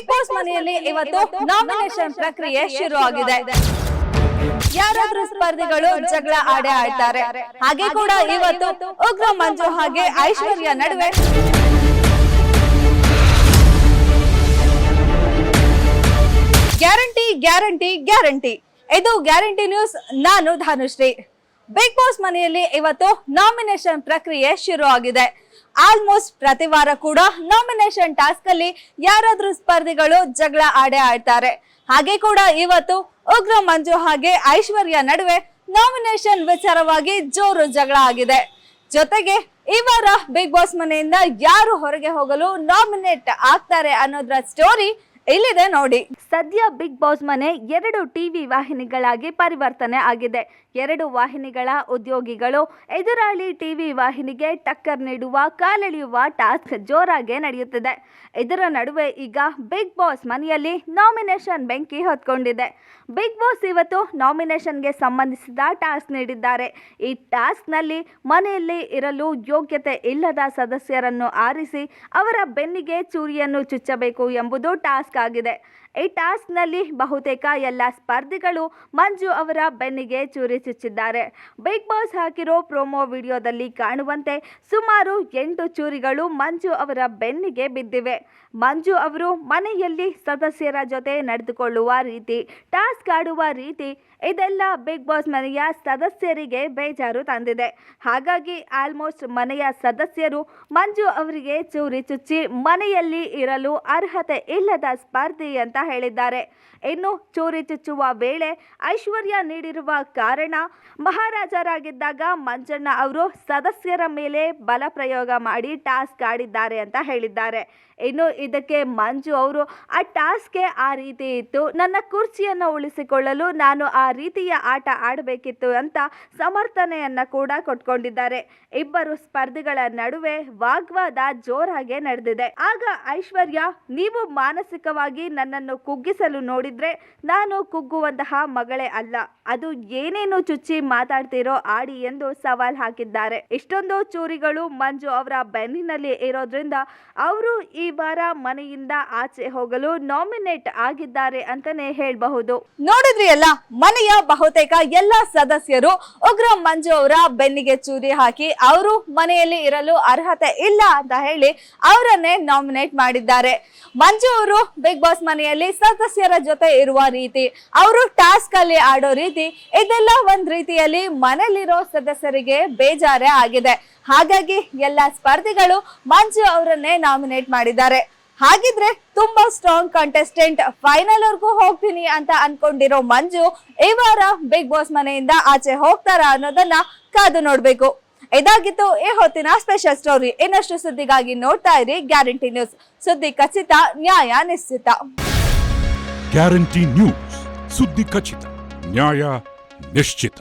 Big boss ಮನೆಯಲ್ಲಿ ಇವತ್ತು nomination ಪ್ರಕ್ರಿಯೆ ಶುರು ಆಗಿದೆ. ಯಾರಾದ್ರೂ ಸ್ಪರ್ಧಿಗಳು ಜಗಳ ಆಡ್ತಾರೆ. ಹಾಗೆ ಕೂಡ ಇವತ್ತು ಉಗ್ರ ಮಂಜು ಹಾಗೆ ಐಶ್ವರ್ಯ ನಡುವೆ ಗ್ಯಾರಂಟಿ ಗ್ಯಾರಂಟಿ ಗ್ಯಾರಂಟಿ. ಇದು ಗ್ಯಾರಂಟಿ ನ್ಯೂಸ್. ನಾನು ಧಾನುಶ್ರೀ. ಬಿಗ್ ಬಾಸ್ ಮನೆಯಲ್ಲಿ ಇವತ್ತು ನಾಮಿನೇಷನ್ ಪ್ರಕ್ರಿಯೆ ಶುರು ಆಗಿದೆ. ಆಲ್ಮೋಸ್ಟ್ ಪ್ರತಿ ವಾರ ಕೂಡ ನಾಮಿನೇಷನ್ ಟಾಸ್ಕ್ ಅಲ್ಲಿ ಯಾರಾದ್ರೂ ಸ್ಪರ್ಧಿಗಳು ಜಗಳ ಆಡ್ತಾರೆ. ಹಾಗೆ ಕೂಡ ಇವತ್ತು ಉಗ್ರ ಮಂಜು ಹಾಗೆ ಐಶ್ವರ್ಯ ನಡುವೆ ನಾಮಿನೇಷನ್ ವಿಚಾರವಾಗಿ ಜೋರು ಜಗಳ ಆಗಿದೆ. ಜೊತೆಗೆ ಈ ವಾರ ಬಿಗ್ ಬಾಸ್ ಮನೆಯಿಂದ ಯಾರು ಹೊರಗೆ ಹೋಗಲು ನಾಮಿನೇಟ್ ಆಗ್ತಾರೆ ಅನ್ನೋದ್ರ ಸ್ಟೋರಿ ಇಲ್ಲಿದೆ ನೋಡಿ. ಸದ್ಯ ಬಿಗ್ ಬಾಸ್ ಮನೆ 2 ಟಿವಿ ವಾಹಿನಿಗಳಾಗಿ ಪರಿವರ್ತನೆ ಆಗಿದೆ. 2 ವಾಹಿನಿಗಳ ಉದ್ಯೋಗಿಗಳು ಎದುರಾಳಿ ಟಿವಿ ವಾಹಿನಿಗೆ ಟಕ್ಕರ್ ನೀಡುವ ಕಾಲೆಳೆಯುವ ಟಾಸ್ಕ್ ಜೋರಾಗಿ ನಡೆಯುತ್ತಿದೆ. ಇದರ ನಡುವೆ ಈಗ ಬಿಗ್ ಬಾಸ್ ಮನೆಯಲ್ಲಿ ನಾಮಿನೇಷನ್ ಬೆಂಕಿ ಹೊತ್ಕೊಂಡಿದೆ. ಬಿಗ್ ಬಾಸ್ ಇವತ್ತು ನಾಮಿನೇಷನ್ಗೆ ಸಂಬಂಧಿಸಿದ ಟಾಸ್ಕ್ ನೀಡಿದ್ದಾರೆ. ಈ ಟಾಸ್ಕ್ನಲ್ಲಿ ಮನೆಯಲ್ಲಿ ಇರಲು ಯೋಗ್ಯತೆ ಇಲ್ಲದ ಸದಸ್ಯರನ್ನು ಆರಿಸಿ ಅವರ ಬೆನ್ನಿಗೆ ಚೂರಿಯನ್ನು ಚುಚ್ಚಬೇಕು ಎಂಬುದು ಟಾಸ್ಕ್ ಆಗಿದೆ. ಈ ಟಾಸ್ಕ್ನಲ್ಲಿ ಬಹುತೇಕ ಎಲ್ಲ ಸ್ಪರ್ಧಿಗಳು ಮಂಜು ಅವರ ಬೆನ್ನಿಗೆ ಚೂರಿ ಚುಚ್ಚಿದ್ದಾರೆ. ಬಿಗ್ ಬಾಸ್ ಹಾಕಿರೋ ಪ್ರೊಮೋ ವಿಡಿಯೋದಲ್ಲಿ ಕಾಣುವಂತೆ ಸುಮಾರು 8 ಚೂರಿಗಳು ಮಂಜು ಅವರ ಬೆನ್ನಿಗೆ ಬಿದ್ದಿವೆ. ಮಂಜು ಅವರು ಮನೆಯಲ್ಲಿ ಸದಸ್ಯರ ಜೊತೆ ನಡೆದುಕೊಳ್ಳುವ ರೀತಿ, ಟಾಸ್ಕ್ ಆಡುವ ರೀತಿ ಇದೆಲ್ಲ ಬಿಗ್ ಬಾಸ್ ಮನೆಯ ಸದಸ್ಯರಿಗೆ ಬೇಜಾರು ತಂದಿದೆ. ಹಾಗಾಗಿ ಆಲ್ಮೋಸ್ಟ್ ಮನೆಯ ಸದಸ್ಯರು ಮಂಜು ಅವರಿಗೆ ಚೂರಿ ಚುಚ್ಚಿ ಮನೆಯಲ್ಲಿ ಇರಲು ಅರ್ಹತೆ ಇಲ್ಲದ ಸ್ಪರ್ಧಿ ಅಂತ ಹೇಳಿದ್ದಾರೆ. ಇನ್ನು ಚೂರಿ ಚುಚ್ಚುವ ವೇಳೆ ಐಶ್ವರ್ಯ ನೀಡಿರುವ ಕಾರಣ, ಮಹಾರಾಜರಾಗಿದ್ದಾಗ ಮಂಜಣ್ಣ ಅವರು ಸದಸ್ಯರ ಮೇಲೆ ಬಲ ಪ್ರಯೋಗ ಮಾಡಿ ಟಾಸ್ಕ್ ಆಡಿದ್ದಾರೆ ಅಂತ ಹೇಳಿದ್ದಾರೆ. ಇನ್ನು ಇದಕ್ಕೆ ಮಂಜು ಅವರು ಆ ಟಾಸ್ಕ್ಗೆ ಆ ರೀತಿ ಇತ್ತು, ನನ್ನ ಕುರ್ಚಿಯನ್ನು ಉಳಿಸಿಕೊಳ್ಳಲು ನಾನು ಆ ರೀತಿಯ ಆಟ ಆಡಬೇಕಿತ್ತು ಅಂತ ಸಮರ್ಥನೆಯನ್ನ ಕೂಡ ಕೊಟ್ಕೊಂಡಿದ್ದಾರೆ. ಇಬ್ಬರು ಸ್ಪರ್ಧಿಗಳ ನಡುವೆ ವಾಗ್ವಾದ ಜೋರಾಗಿ ನಡೆದಿದೆ. ಆಗ ಐಶ್ವರ್ಯ, ನೀವು ಮಾನಸಿಕವಾಗಿ ನನ್ನನ್ನು ಕುಗ್ಗಿಸಲು ನೋಡಿದ್ರೆ ನಾನು ಕುಗ್ಗುವಂತಹ ಮಗಳೇ ಅಲ್ಲ, ಅದು ಏನೇನು ಚುಚ್ಚಿ ಮಾತಾಡ್ತಿರೋ ಆಡಿ ಎಂದು ಸವಾಲ್ ಹಾಕಿದ್ದಾರೆ. ಇಷ್ಟೊಂದು ಚೂರಿಗಳು ಮಂಜು ಅವರ ಬೆನ್ನಿನಲ್ಲಿ ಇರೋದ್ರಿಂದ ಅವರು ಈ ವಾರ ಮನೆಯಿಂದ ಆಚೆ ಹೋಗಲು ನಾಮಿನೇಟ್ ಆಗಿದ್ದಾರೆ ಅಂತಾನೆ ಹೇಳಬಹುದು. ನೋಡಿದ್ರಿ ಅಲ್ಲ, ಮನೆಯ ಬಹುತೇಕ ಎಲ್ಲ ಸದಸ್ಯರು ಉಗ್ರ ಮಂಜು ಅವರ ಬೆನ್ನಿಗೆ ಚೂರಿ ಹಾಕಿ ಅವರು ಮನೆಯಲ್ಲಿ ಇರಲು ಅರ್ಹತೆ ಇಲ್ಲ ಅಂತ ಹೇಳಿ ಅವರನ್ನೇ ನಾಮಿನೇಟ್ ಮಾಡಿದ್ದಾರೆ. ಮಂಜು ಅವರು ಬಿಗ್ ಬಾಸ್ ಮನೆಯಲ್ಲಿ ಸದಸ್ಯರ ಜೊತೆ ಇರುವ ರೀತಿ, ಅವರು ಟಾಸ್ಕ್ ಅಲ್ಲಿ ಆಡೋ ರೀತಿ, ಇದೆಲ್ಲ ಒಂದ್ ರೀತಿಯಲ್ಲಿ ಮನೆಯಲ್ಲಿರೋ ಸದಸ್ಯರಿಗೆ ಬೇಜಾರೇ ಆಗಿದೆ. ಹಾಗಾಗಿ ಎಲ್ಲ ಸ್ಪರ್ಧಿಗಳು ಮಂಜು ಅವರನ್ನೇ ನಾಮಿನೇಟ್ ಮಾಡಿದ್ದಾರೆ. ಹಾಗಿದ್ರೆ ತುಂಬಾ ಸ್ಟ್ರಾಂಗ್ ಕಂಟೆಸ್ಟೆಂಟ್, ಫೈನಲ್ ವರ್ಗೂ ಹೋಗ್ತೀನಿ ಅಂತ ಅನ್ಕೊಂಡಿರೋ ಮಂಜು ಈ ವಾರ ಬಿಗ್ ಬಾಸ್ ಮನೆಯಿಂದ ಆಚೆ ಹೋಗ್ತಾರಾ ಅನ್ನೋದನ್ನ ಕಾದು ನೋಡ್ಬೇಕು. ಇದಾಗಿತ್ತು ಈ ಹೊತ್ತಿನ ಸ್ಪೆಷಲ್ ಸ್ಟೋರಿ. ಇನ್ನಷ್ಟು ಸುದ್ದಿಗಾಗಿ ನೋಡ್ತಾ ಇರಿ ಗ್ಯಾರಂಟಿ ನ್ಯೂಸ್. ಸುದ್ದಿ ಖಚಿತ, ನ್ಯಾಯ ನಿಶ್ಚಿತ. ಗ್ಯಾರಂಟಿ ನ್ಯೂಸ್, ಸುದ್ದಿ ಖಚಿತ, ನ್ಯಾಯ ನಿಶ್ಚಿತ.